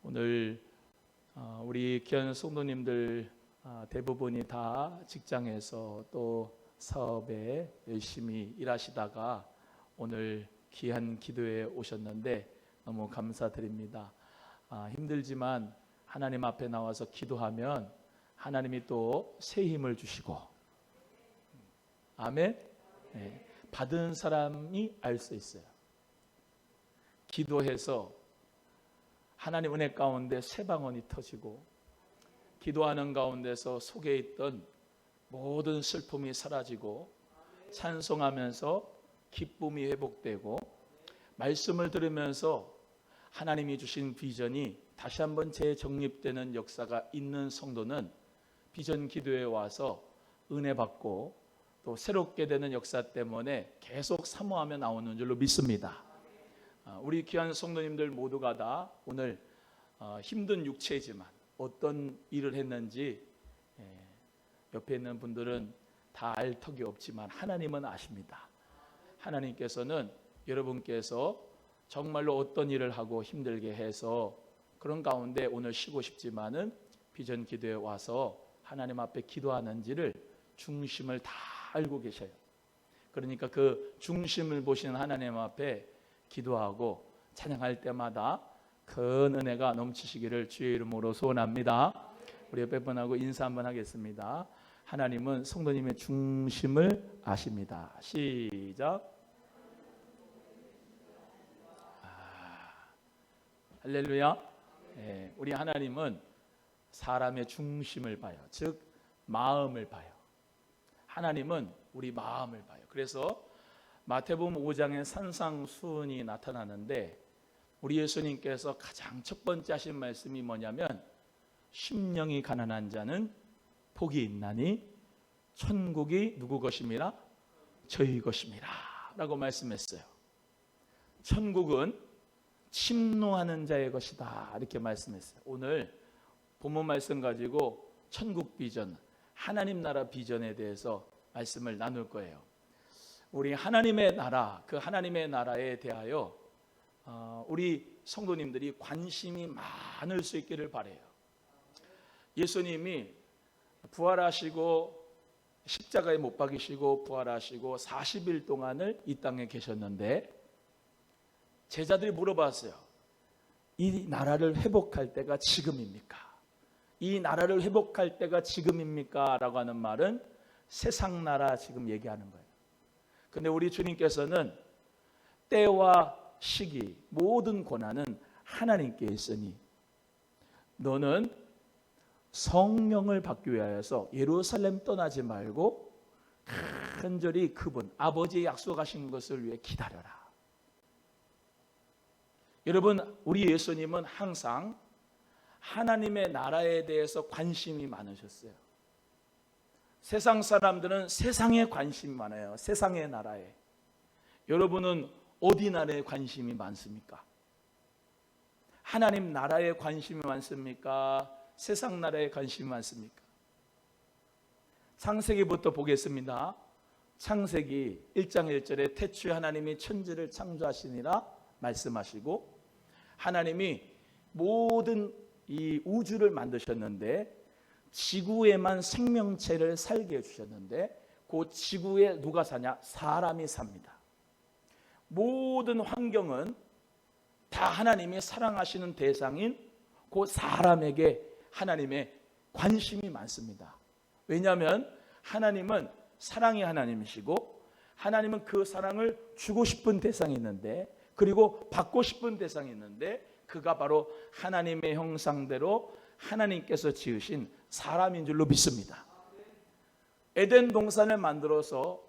오늘 우리 귀한 성도님들 대부분이 다 직장에서 또 사업에 열심히 일하시다가 오늘 귀한 기도에 오셨는데 너무 감사드립니다. 힘들지만 하나님 앞에 나와서 기도하면 하나님이 또 새 힘을 주시고, 아멘. 받은 사람이 알 수 있어요. 기도해서 하나님 은혜 가운데 새 방언이 터지고, 기도하는 가운데서 속에 있던 모든 슬픔이 사라지고, 찬송하면서 기쁨이 회복되고, 말씀을 들으면서 하나님이 주신 비전이 다시 한번 재정립되는 역사가 있는 성도는 비전 기도에 와서 은혜 받고 또 새롭게 되는 역사 때문에 계속 사모하며 나오는 줄로 믿습니다. 우리 귀한 성도님들 모두가 다 오늘 힘든 육체이지만 어떤 일을 했는지 옆에 있는 분들은 다 알 턱이 없지만 하나님은 아십니다. 하나님께서는 여러분께서 정말로 어떤 일을 하고 힘들게 해서 그런 가운데 오늘 쉬고 싶지만은 비전 기도에 와서 하나님 앞에 기도하는지를 중심을 다 알고 계셔요. 그러니까 그 중심을 보시는 하나님 앞에 기도하고 찬양할 때마다 큰 은혜가 넘치시기를 주의 이름으로 소원합니다. 우리 옆에 분하고 인사 한번 하겠습니다. 하나님은 성도님의 중심을 아십니다. 시작. 할렐루야. 우리 하나님은 사람의 중심을 봐요. 즉 마음을 봐요. 하나님은 우리 마음을 봐요. 그래서 마태복음 5장에 산상수훈이 나타나는데 우리 예수님께서 가장 첫 번째 하신 말씀이 뭐냐면, 심령이 가난한 자는 복이 있나니 천국이 누구 것임이라? 저희 것임이라 라고 말씀했어요. 천국은 침노하는 자의 것이다 이렇게 말씀했어요. 오늘 본문 말씀 가지고 천국 비전, 하나님 나라 비전에 대해서 말씀을 나눌 거예요. 우리 하나님의 나라, 그 하나님의 나라에 대하여 우리 성도님들이 관심이 많을 수 있기를 바라요. 예수님이 부활하시고 십자가에 못 박이시고 부활하시고 40일 동안을 이 땅에 계셨는데 제자들이 물어봤어요. 이 나라를 회복할 때가 지금입니까? 이 나라를 회복할 때가 지금입니까? 라고 하는 말은 세상 나라 지금 얘기하는 거예요. 근데 우리 주님께서는 때와 시기, 모든 권한은 하나님께 있으니 너는 성령을 받기 위하여서 예루살렘 떠나지 말고 간절히 그분 아버지의 약속하신 것을 위해 기다려라. 여러분, 우리 예수님은 항상 하나님의 나라에 대해서 관심이 많으셨어요. 세상 사람들은 세상에 관심이 많아요. 세상의 나라에. 여러분은 어디 나라에 관심이 많습니까? 하나님 나라에 관심이 많습니까? 세상 나라에 관심이 많습니까? 창세기부터 보겠습니다. 창세기 1장 1절에 태초에 하나님이 천지를 창조하시니라 말씀하시고, 하나님이 모든 이 우주를 만드셨는데 지구에만 생명체를 살게 해주셨는데 그 지구에 누가 사냐? 사람이 삽니다. 모든 환경은 다 하나님이 사랑하시는 대상인 그 사람에게 하나님의 관심이 많습니다. 왜냐하면 하나님은 사랑의 하나님이시고 하나님은 그 사랑을 주고 싶은 대상이 있는데, 그리고 받고 싶은 대상이 있는데, 그가 바로 하나님의 형상대로 하나님께서 지으신 사람인 줄로 믿습니다. 에덴 동산을 만들어서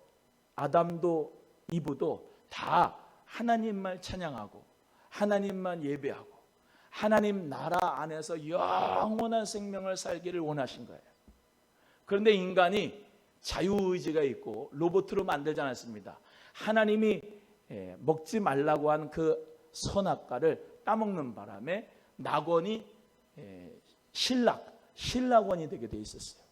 아담도 이브도 다 하나님만 찬양하고 하나님만 예배하고 하나님 나라 안에서 영원한 생명을 살기를 원하신 거예요. 그런데 인간이 자유의지가 있고 로봇으로 만들지 않았습니다. 하나님이 먹지 말라고 한 그 선악과를 따먹는 바람에 낙원이 신락원이 되게 돼 있었어요.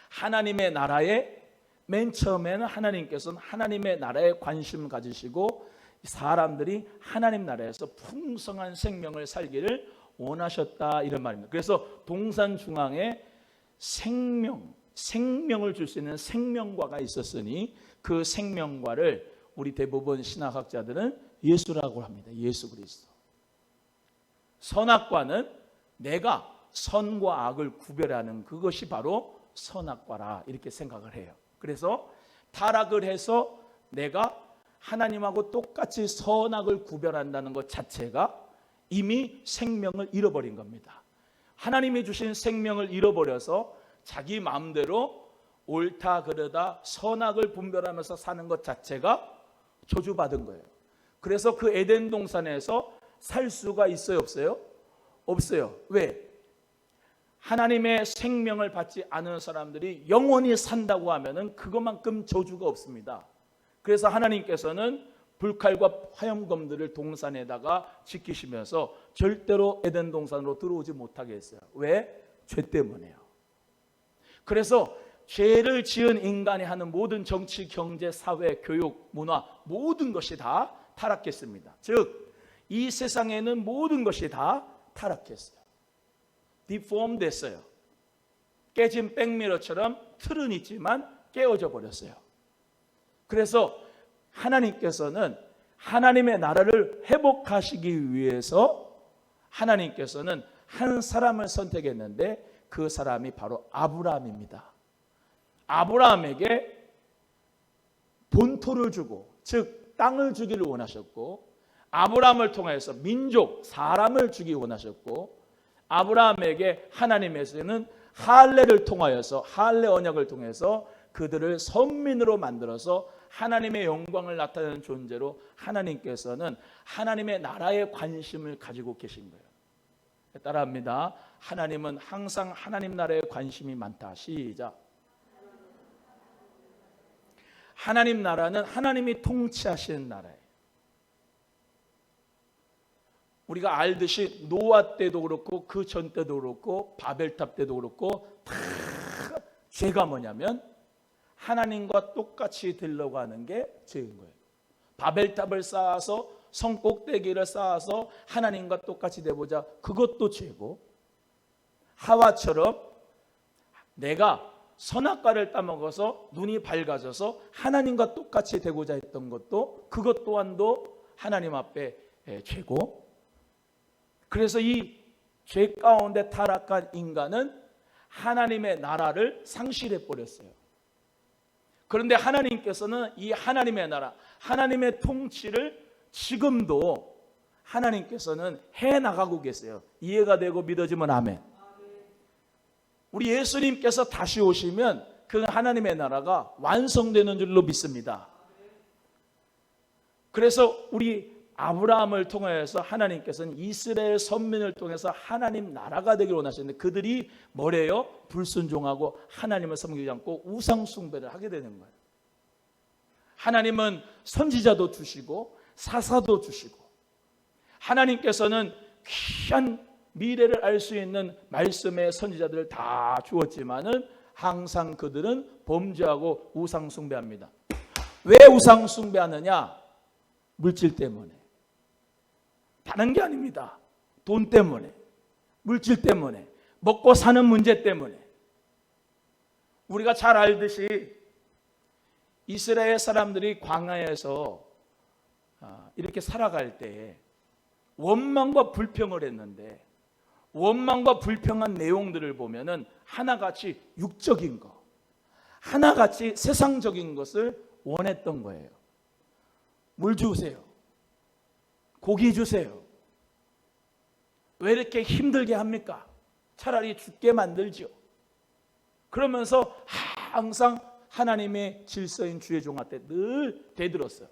하나님의 나라에 맨 처음에는 하나님께서는 하나님의 나라에 관심 가지시고 사람들이 하나님 나라에서 풍성한 생명을 살기를 원하셨다, 이런 말입니다. 그래서 동산 중앙에 생명을 줄 수 있는 생명과가 있었으니 그 생명과를 우리 대부분 신학학자들은 예수라고 합니다. 예수 그리스도. 선악과는 내가 선과 악을 구별하는 그것이 바로 선악과라, 이렇게 생각을 해요. 그래서 타락을 해서 내가 하나님하고 똑같이 선악을 구별한다는 것 자체가 이미 생명을 잃어버린 겁니다. 하나님이 주신 생명을 잃어버려서 자기 마음대로 옳다 그르다 선악을 분별하면서 사는 것 자체가 저주받은 거예요. 그래서 그 에덴 동산에서 살 수가 있어요, 없어요? 없어요. 왜? 하나님의 생명을 받지 않은 사람들이 영원히 산다고 하면은 그것만큼 저주가 없습니다. 그래서 하나님께서는 불칼과 화염검들을 동산에다가 지키시면서 절대로 에덴 동산으로 들어오지 못하게 했어요. 왜? 죄 때문에요. 그래서 죄를 지은 인간이 하는 모든 정치, 경제, 사회, 교육, 문화 모든 것이 다 타락했습니다. 즉 이 세상에는 모든 것이 다 타락했어요. 디폼 됐어요. 깨진 백미러처럼 틀은 있지만 깨어져 버렸어요. 그래서 하나님께서는 하나님의 나라를 회복하시기 위해서 하나님께서는 한 사람을 선택했는데 그 사람이 바로 아브라함입니다. 아브라함에게 본토를 주고, 즉 땅을 주기를 원하셨고, 아브라함을 통해서 민족, 사람을 주기 원하셨고, 아브라함에게 하나님께서는 할례를 통하여서, 할례 언약을 통해서 그들을 선민으로 만들어서 하나님의 영광을 나타내는 존재로 하나님께서는 하나님의 나라에 관심을 가지고 계신 거예요. 따라합니다. 하나님은 항상 하나님 나라에 관심이 많다. 시작. 하나님 나라는 하나님이 통치하시는 나라예요. 우리가 알듯이 노아 때도 그렇고 그 전 때도 그렇고 바벨탑 때도 그렇고 다 죄가 뭐냐면 하나님과 똑같이 되려고 하는 게 죄인 거예요. 바벨탑을 쌓아서 성 꼭대기를 쌓아서 하나님과 똑같이 되보자, 그것도 죄고, 하와처럼 내가 선악과를 따먹어서 눈이 밝아져서 하나님과 똑같이 되고자 했던 것도, 그것 또한도 하나님 앞에 죄고, 그래서 이 죄 가운데 타락한 인간은 하나님의 나라를 상실해 버렸어요. 그런데 하나님께서는 이 하나님의 나라, 하나님의 통치를 지금도 하나님께서는 해나가고 계세요. 이해가 되고 믿어지면 아멘. 우리 예수님께서 다시 오시면 그 하나님의 나라가 완성되는 줄로 믿습니다. 그래서 우리 아브라함을 통해서 하나님께서는 이스라엘 선민을 통해서 하나님 나라가 되기를 원하셨는데 그들이 뭐래요? 불순종하고 하나님을 섬기지 않고 우상 숭배를 하게 되는 거예요. 하나님은 선지자도 주시고 사사도 주시고, 하나님께서는 귀한 미래를 알 수 있는 말씀의 선지자들을 다 주었지만은 항상 그들은 범죄하고 우상 숭배합니다. 왜 우상 숭배하느냐? 물질 때문에. 다른 게 아닙니다. 돈 때문에, 물질 때문에, 먹고 사는 문제 때문에. 우리가 잘 알듯이 이스라엘 사람들이 광야에서 이렇게 살아갈 때 원망과 불평을 했는데, 원망과 불평한 내용들을 보면은 하나같이 육적인 거, 하나같이 세상적인 것을 원했던 거예요. 물 주세요. 고기 주세요. 왜 이렇게 힘들게 합니까? 차라리 죽게 만들죠. 그러면서 항상 하나님의 질서인 주의 종한테 늘 대들었어요.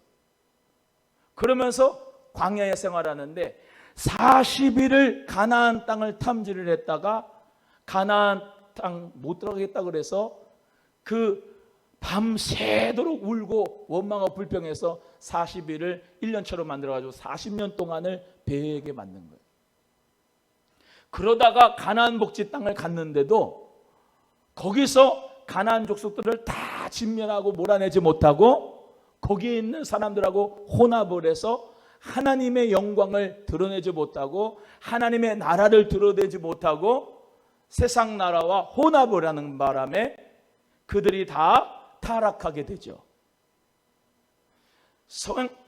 그러면서 광야에 생활하는데 40일을 가나안 땅을 탐지를 했다가 가나안 땅 못 들어가겠다 그래서 그 밤새도록 울고 원망하고 불평해서 40일을 1년처럼 만들어가지고 40년 동안을 배에게 맞는 거예요. 그러다가 가나안 복지 땅을 갔는데도 거기서 가나안 족속들을 다 진멸하고 몰아내지 못하고 거기에 있는 사람들하고 혼합을 해서 하나님의 영광을 드러내지 못하고 하나님의 나라를 드러내지 못하고 세상 나라와 혼합을 하는 바람에 그들이 다 타락하게 되죠.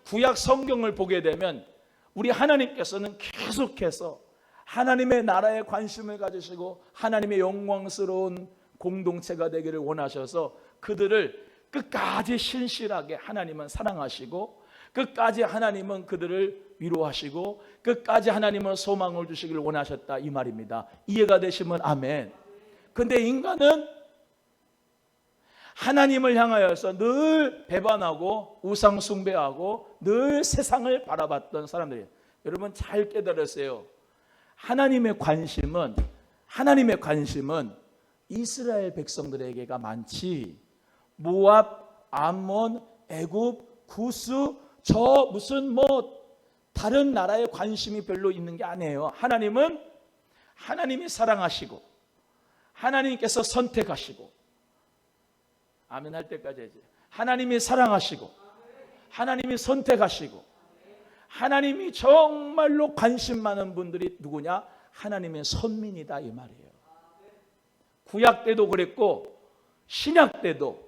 구약 성경을 보게 되면 우리 하나님께서는 계속해서 하나님의 나라에 관심을 가지시고 하나님의 영광스러운 공동체가 되기를 원하셔서 그들을 끝까지 신실하게 하나님은 사랑하시고 끝까지 하나님은 그들을 위로하시고 끝까지 하나님은 소망을 주시기를 원하셨다, 이 말입니다. 이해가 되시면 아멘. 근데 인간은 하나님을 향하여서 늘 배반하고 우상 숭배하고 늘 세상을 바라봤던 사람들이에요. 여러분 잘 깨달으세요. 하나님의 관심은 이스라엘 백성들에게가 많지 모압, 암몬, 애굽, 구스 저 무슨 다른 나라에 관심이 별로 있는 게 아니에요. 하나님이 사랑하시고 하나님께서 선택하시고 아멘 할 때까지 해야지. 하나님이 사랑하시고 하나님이 선택하시고 하나님이 정말로 관심 많은 분들이 누구냐? 하나님의 선민이다, 이 말이에요. 구약 때도 그랬고 신약 때도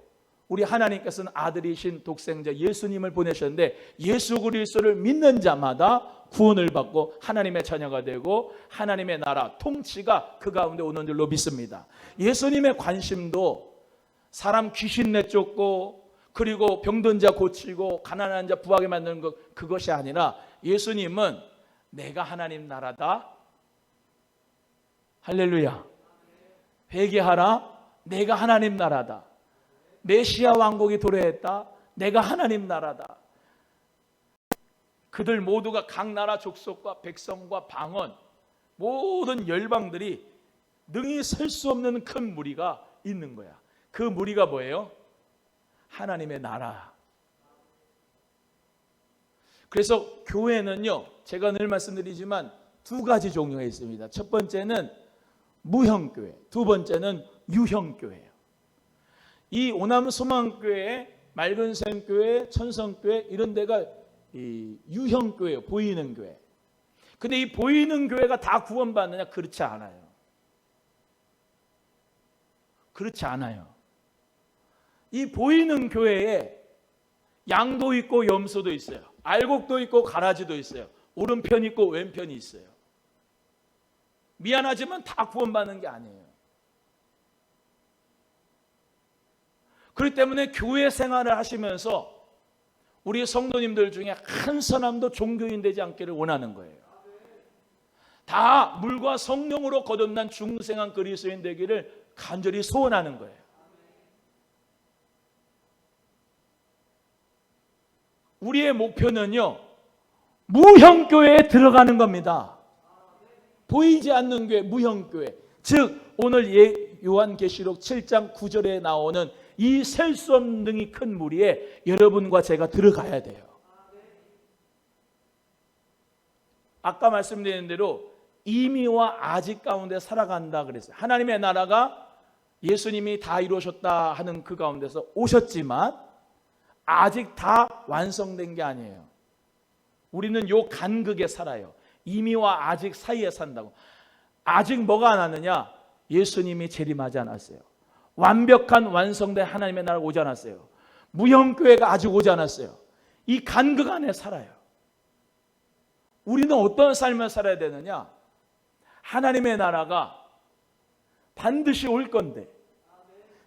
우리 하나님께서는 아들이신 독생자 예수님을 보내셨는데 예수 그리스도를 믿는 자마다 구원을 받고 하나님의 자녀가 되고 하나님의 나라 통치가 그 가운데 오는 줄로 믿습니다. 예수님의 관심도 사람 귀신 내쫓고 그리고 병든 자 고치고 가난한 자 부하게 만드는 것, 그것이 아니라 예수님은 내가 하나님 나라다. 할렐루야. 회개하라. 내가 하나님 나라다. 메시아 왕국이 도래했다. 내가 하나님 나라다. 그들 모두가 각 나라 족속과 백성과 방언 모든 열방들이 능히 설 수 없는 큰 무리가 있는 거야. 그 무리가 뭐예요? 하나님의 나라. 그래서 교회는요, 제가 늘 말씀드리지만 두 가지 종류가 있습니다. 첫 번째는 무형교회, 두 번째는 유형교회예요. 이 오남소망교회, 맑은샘교회, 천성교회 이런 데가 이 유형교회예요. 보이는 교회. 근데 이 보이는 교회가 다 구원받느냐? 그렇지 않아요. 그렇지 않아요. 이 보이는 교회에 양도 있고 염소도 있어요. 알곡도 있고 가라지도 있어요. 오른편 있고 왼편이 있어요. 미안하지만 다 구원받는 게 아니에요. 그렇기 때문에 교회 생활을 하시면서 우리 성도님들 중에 한 사람도 종교인 되지 않기를 원하는 거예요. 다 물과 성령으로 거듭난 중생한 그리스도인 되기를 간절히 소원하는 거예요. 우리의 목표는요, 무형교회에 들어가는 겁니다. 보이지 않는 교회, 무형교회. 즉 오늘 요한계시록 7장 9절에 나오는 이 셀 수 없는 능히 큰 무리에 여러분과 제가 들어가야 돼요. 아까 말씀드린 대로 이미와 아직 가운데 살아간다 그랬어요. 하나님의 나라가 예수님이 다 이루셨다 하는 그 가운데서 오셨지만 아직 다 완성된 게 아니에요. 우리는 요 간극에 살아요. 이미와 아직 사이에 산다고. 아직 뭐가 안 왔느냐? 예수님이 재림하지 않았어요. 완벽한 완성된 하나님의 나라가 오지 않았어요. 무형교회가 아직 오지 않았어요. 이 간극 안에 살아요. 우리는 어떤 삶을 살아야 되느냐? 하나님의 나라가 반드시 올 건데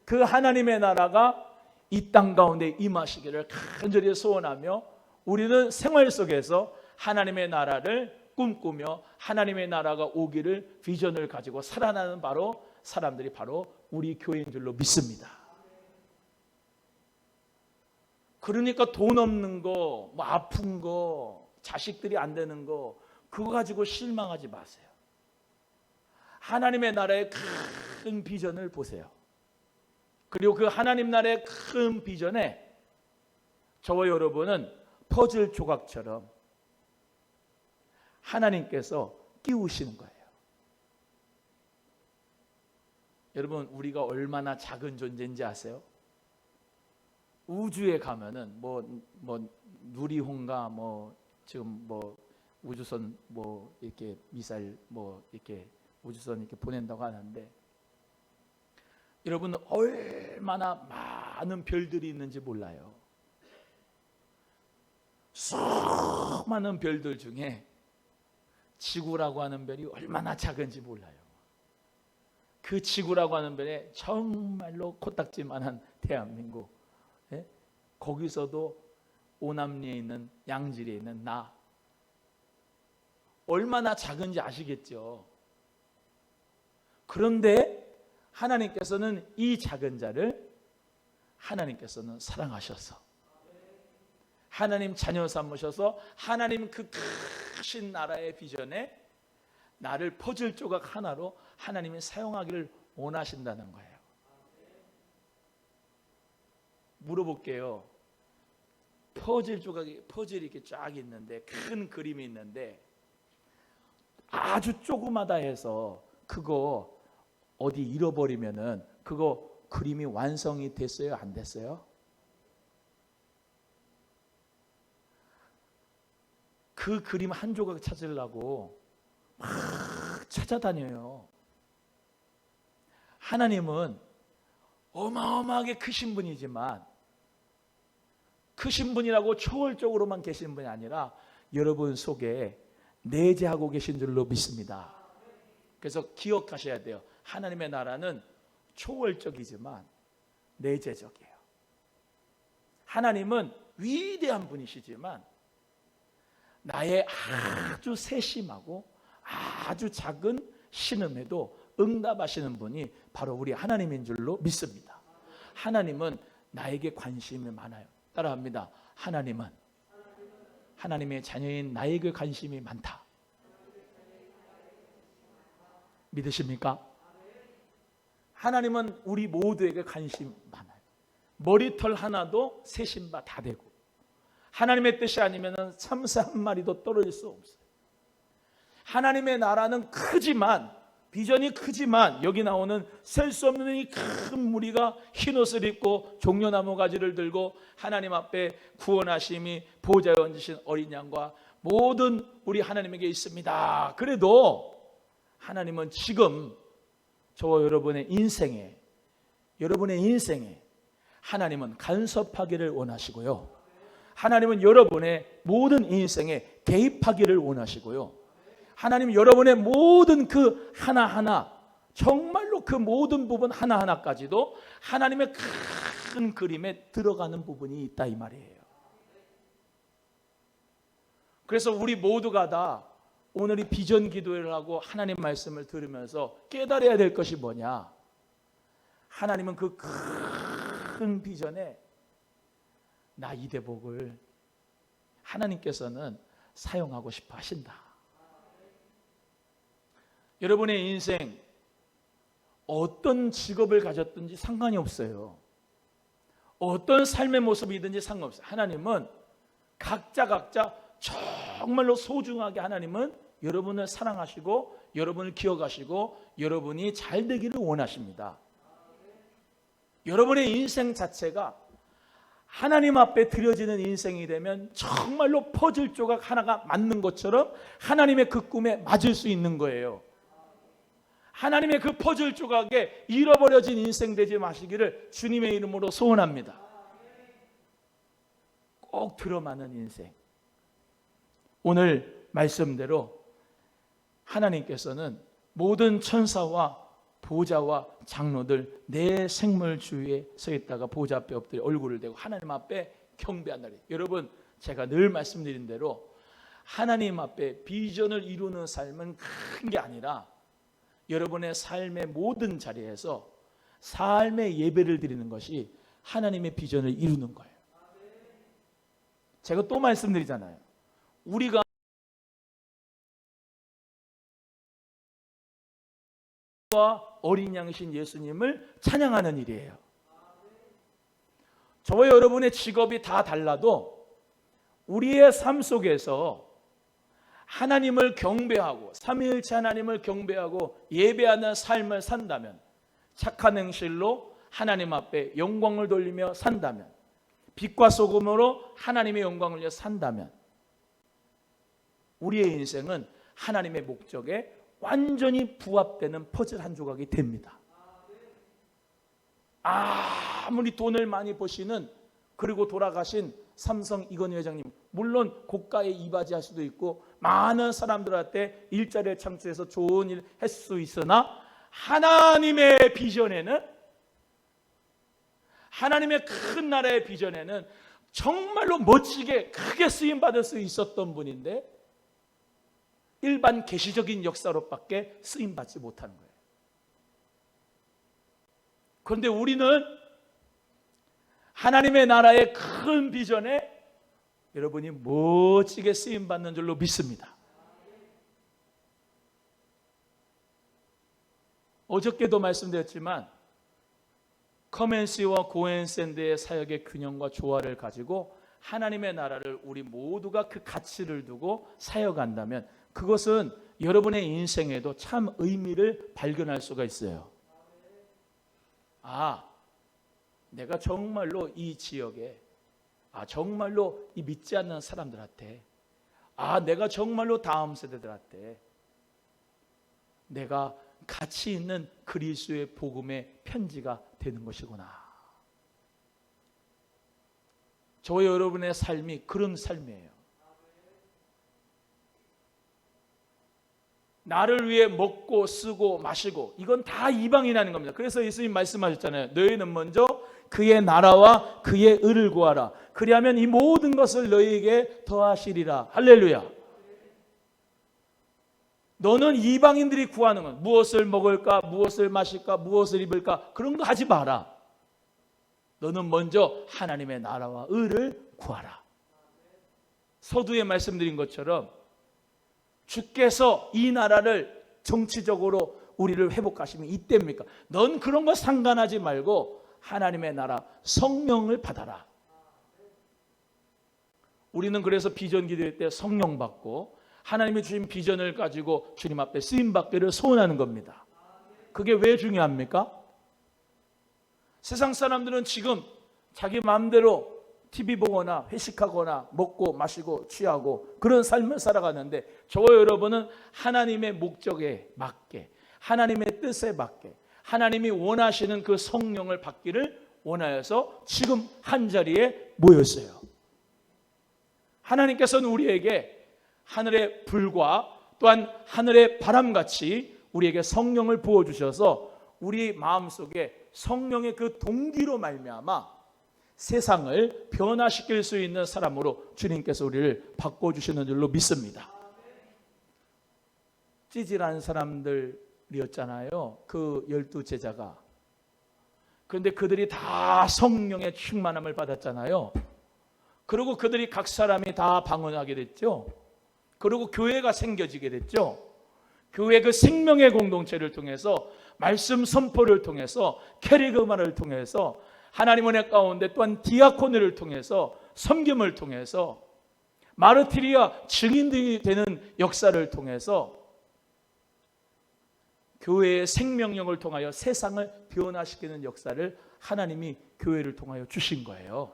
그 하나님의 나라가 이 땅 가운데 임하시기를 간절히 소원하며 우리는 생활 속에서 하나님의 나라를 꿈꾸며 하나님의 나라가 오기를 비전을 가지고 살아나는 바로 사람들이 바로 우리 교회인 줄로 믿습니다. 그러니까 돈 없는 거, 아픈 거, 자식들이 안 되는 거 그거 가지고 실망하지 마세요. 하나님의 나라의 큰 비전을 보세요. 그리고 그 하나님 나라의 큰 비전에 저와 여러분은 퍼즐 조각처럼 하나님께서 끼우시는 거예요. 여러분 우리가 얼마나 작은 존재인지 아세요? 우주에 가면은 뭐 누리호인가 뭐 지금 뭐 우주선 뭐 이렇게 미사일 뭐 이렇게 우주선 이렇게 보낸다고 하는데, 여러분 얼마나 많은 별들이 있는지 몰라요. 수많은 별들 중에 지구라고 하는 별이 얼마나 작은지 몰라요. 그 지구라고 하는 별에 정말로 코딱지만한 대한민국, 예? 거기서도 오남리에 있는 양질에 있는 나, 얼마나 작은지 아시겠죠? 그런데 하나님께서는 이 작은 자를 하나님께서는 사랑하셔서 하나님 자녀 삼으셔서 하나님 그 크신 나라의 비전에 나를 퍼즐 조각 하나로 하나님이 사용하기를 원하신다는 거예요. 물어볼게요. 퍼즐 조각이, 퍼즐이 이렇게 쫙 있는데, 큰 그림이 있는데 아주 조그마다 해서 그거 어디 잃어버리면은 그거 그림이 완성이 됐어요? 안 됐어요? 그 그림 한 조각 찾으려고 막 찾아다녀요. 하나님은 어마어마하게 크신 분이지만, 크신 분이라고 초월적으로만 계신 분이 아니라 여러분 속에 내재하고 계신 줄로 믿습니다. 그래서 기억하셔야 돼요. 하나님의 나라는 초월적이지만 내재적이에요. 하나님은 위대한 분이시지만 나의 아주 세심하고 아주 작은 신음에도 응답하시는 분이 바로 우리 하나님인 줄로 믿습니다. 하나님은 나에게 관심이 많아요. 따라합니다. 하나님은 하나님의 자녀인 나에게 관심이 많다. 믿으십니까? 하나님은 우리 모두에게 관심이 많아요. 머리털 하나도 세신바 다 되고, 하나님의 뜻이 아니면 참새 한 마리도 떨어질 수 없어요. 하나님의 나라는 크지만, 비전이 크지만, 여기 나오는 셀 수 없는 이 큰 무리가 흰옷을 입고 종려나무 가지를 들고 하나님 앞에 구원하심이 보좌에 얹으신 어린 양과 모든 우리 하나님에게 있습니다. 그래도 하나님은 지금 저와 여러분의 인생에 하나님은 간섭하기를 원하시고요, 하나님은 여러분의 모든 인생에 개입하기를 원하시고요, 하나님 여러분의 모든 그 하나하나, 정말로 그 모든 부분 하나하나까지도 하나님의 큰 그림에 들어가는 부분이 있다 이 말이에요. 그래서 우리 모두가 다 오늘 이 비전 기도회를 하고 하나님 말씀을 들으면서 깨달아야 될 것이 뭐냐? 하나님은 그 큰 비전에 나 이대복을 하나님께서는 사용하고 싶어 하신다. 여러분의 인생 어떤 직업을 가졌든지 상관이 없어요. 어떤 삶의 모습이든지 상관없어요. 하나님은 각자 정말로 소중하게 하나님은 여러분을 사랑하시고 여러분을 기억하시고 여러분이 잘 되기를 원하십니다. 여러분의 인생 자체가 하나님 앞에 드려지는 인생이 되면 정말로 퍼즐 조각 하나가 맞는 것처럼 하나님의 그 꿈에 맞을 수 있는 거예요. 하나님의 그 퍼즐 조각에 잃어버려진 인생 되지 마시기를 주님의 이름으로 소원합니다. 꼭 들어맞는 인생. 오늘 말씀대로 하나님께서는 모든 천사와 보좌와 장로들 내 생물 주위에 서 있다가 보좌 앞에 엎드려 얼굴을 대고 하나님 앞에 경배한다리. 여러분, 제가 늘 말씀드린 대로 하나님 앞에 비전을 이루는 삶은 큰 게 아니라 여러분의 삶의 모든 자리에서 삶의 예배를 드리는 것이 하나님의 비전을 이루는 거예요. 제가 또 말씀드리잖아요. 우리가 어린 양이신 예수님을 찬양하는 일이에요. 저와 여러분의 직업이 다 달라도 우리의 삶 속에서 하나님을 경배하고 삼위일체 하나님을 경배하고 예배하는 삶을 산다면, 착한 행실로 하나님 앞에 영광을 돌리며 산다면, 빛과 소금으로 하나님의 영광을 위해 산다면 우리의 인생은 하나님의 목적에 완전히 부합되는 퍼즐 한 조각이 됩니다. 아무리 돈을 많이 버시는 그리고 돌아가신 삼성 이건희 회장님, 물론 고가의 이바지 할 수도 있고 많은 사람들한테 일자리를 창출해서 좋은 일 할 수 있으나 하나님의 비전에는, 하나님의 큰 나라의 비전에는 정말로 멋지게 크게 쓰임받을 수 있었던 분인데 일반 계시적인 역사로밖에 쓰임받지 못하는 거예요. 그런데 우리는 하나님의 나라의 큰 비전에 여러분이 멋지게 쓰임받는 줄로 믿습니다. 어저께도 말씀드렸지만 커맨시와 고앤샌드의 사역의 균형과 조화를 가지고 하나님의 나라를 우리 모두가 그 가치를 두고 사역한다면 그것은 여러분의 인생에도 참 의미를 발견할 수가 있어요. 내가 정말로 이 지역에, 정말로 이 믿지 않는 사람들한테, 내가 정말로 다음 세대들한테 내가 가치 있는 그리스도의 복음의 편지가 되는 것이구나. 저와 여러분의 삶이 그런 삶이에요. 나를 위해 먹고 쓰고 마시고 이건 다 이방인이 하는 겁니다. 그래서 예수님 말씀하셨잖아요. 너희는 먼저 그의 나라와 그의 의를 구하라. 그리하면 이 모든 것을 너희에게 더하시리라. 할렐루야. 너는 이방인들이 구하는 건 무엇을 먹을까, 무엇을 마실까, 무엇을 입을까 그런 거 하지 마라. 너는 먼저 하나님의 나라와 의를 구하라. 서두에 말씀드린 것처럼 주께서 이 나라를 정치적으로 우리를 회복하시면 이때입니까? 넌 그런 거 상관하지 말고 하나님의 나라 성령을 받아라. 우리는 그래서 비전 기도회 때 성령 받고 하나님이 주신 비전을 가지고 주님 앞에 쓰임받기를 소원하는 겁니다. 그게 왜 중요합니까? 세상 사람들은 지금 자기 마음대로 TV 보거나 회식하거나 먹고 마시고 취하고 그런 삶을 살아가는데 저와 여러분은 하나님의 목적에 맞게, 하나님의 뜻에 맞게 하나님이 원하시는 그 성령을 받기를 원하여서 지금 한자리에 모였어요. 하나님께서는 우리에게 하늘의 불과 또한 하늘의 바람같이 우리에게 성령을 부어주셔서 우리 마음속에 성령의 그 동기로 말미암아 세상을 변화시킬 수 있는 사람으로 주님께서 우리를 바꿔주시는 줄로 믿습니다. 찌질한 사람들이었잖아요. 그 12제자가. 그런데 그들이 다 성령의 충만함을 받았잖아요. 그리고 그들이 각 사람이 다 방언하게 됐죠. 그리고 교회가 생겨지게 됐죠. 교회 그 생명의 공동체를 통해서 말씀 선포를 통해서 캐리그마를 통해서 하나님 은혜 가운데 또한 디아코니를 통해서 섬김을 통해서 마르티리아 증인들이 되는 역사를 통해서 교회의 생명력을 통하여 세상을 변화시키는 역사를 하나님이 교회를 통하여 주신 거예요.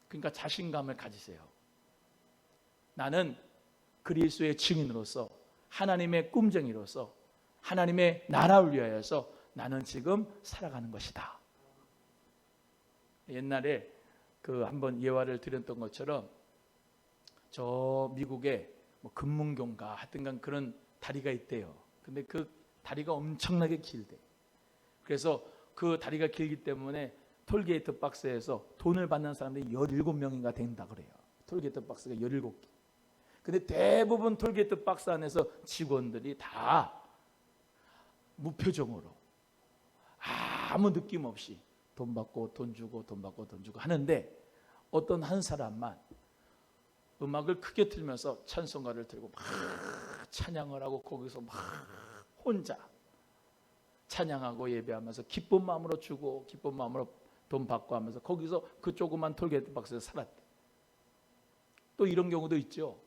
그러니까 자신감을 가지세요. 나는 그리스도의 증인으로서 하나님의 꿈쟁이로서 하나님의 나라를 위하여서 나는 지금 살아가는 것이다. 옛날에 그 한번 예화를 드렸던 것처럼 저 미국에 뭐 금문교인가 하여튼간 그런 다리가 있대요. 근데 그 다리가 엄청나게 길대. 그래서 그 다리가 길기 때문에 톨게이트 박스에서 돈을 받는 사람들이 17명인가 된다 그래요. 톨게이트 박스가 17개. 근데 대부분 톨게이트 박스 안에서 직원들이 다 무표정으로 아무 느낌 없이 돈 받고 돈 주고 돈 받고 돈 주고 하는데 어떤 한 사람만 음악을 크게 틀면서 찬송가를 들고 막 찬양을 하고 거기서 막 혼자 찬양하고 예배하면서 기쁜 마음으로 주고 기쁜 마음으로 돈 받고 하면서 거기서 그 조그만 톨게이트 박스에서 살았대. 또 이런 경우도 있죠.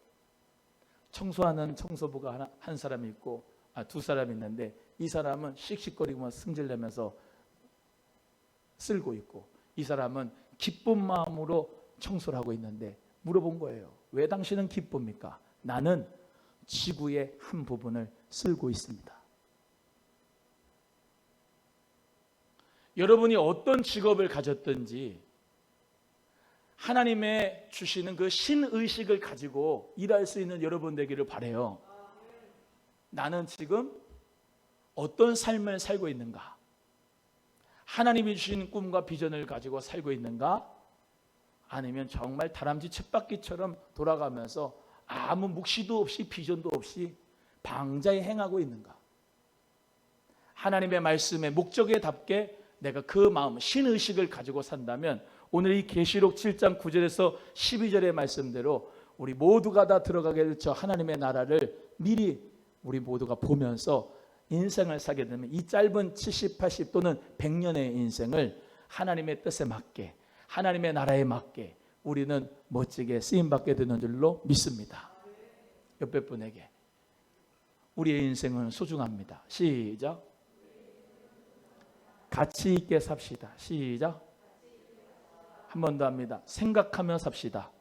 청소하는 청소부가 한 사람이 있고 두 사람이 있는데 이 사람은 씩씩거리고 승질내면서 쓸고 있고 이 사람은 기쁜 마음으로 청소를 하고 있는데 물어본 거예요. 왜 당신은 기쁩니까? 나는 지구의 한 부분을 쓸고 있습니다. 여러분이 어떤 직업을 가졌든지 하나님의 주시는 그 신의식을 가지고 일할 수 있는 여러분 되기를 바라요. 나는 지금 어떤 삶을 살고 있는가? 하나님이 주신 꿈과 비전을 가지고 살고 있는가? 아니면 정말 다람쥐 쳇바퀴처럼 돌아가면서 아무 묵시도 없이 비전도 없이 방자에 행하고 있는가? 하나님의 말씀의 목적에 답게 내가 그 마음, 신의식을 가지고 산다면 오늘 이 계시록 7장 9절에서 12절의 말씀대로 우리 모두가 다 들어가게 될 저 하나님의 나라를 미리 우리 모두가 보면서 인생을 살게 되면 이 짧은 70, 80 또는 100년의 인생을 하나님의 뜻에 맞게, 하나님의 나라에 맞게 우리는 멋지게 쓰임받게 되는 줄로 믿습니다. 옆에 분에게 우리의 인생은 소중합니다. 시작. 가치 있게 삽시다. 시작. 한 번 더 합니다. 생각하며 삽시다.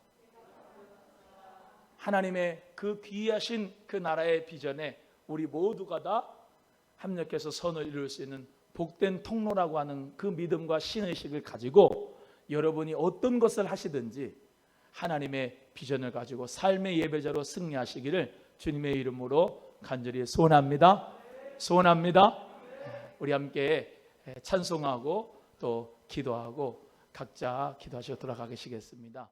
하나님의 그 귀하신 그 나라의 비전에 우리 모두가 다 합력해서 선을 이룰 수 있는 복된 통로라고 하는 그 믿음과 신의식을 가지고 여러분이 어떤 것을 하시든지 하나님의 비전을 가지고 삶의 예배자로 승리하시기를 주님의 이름으로 간절히 소원합니다. 소원합니다. 우리 함께 찬송하고 또 기도하고 각자 기도하시고 돌아가시겠습니다.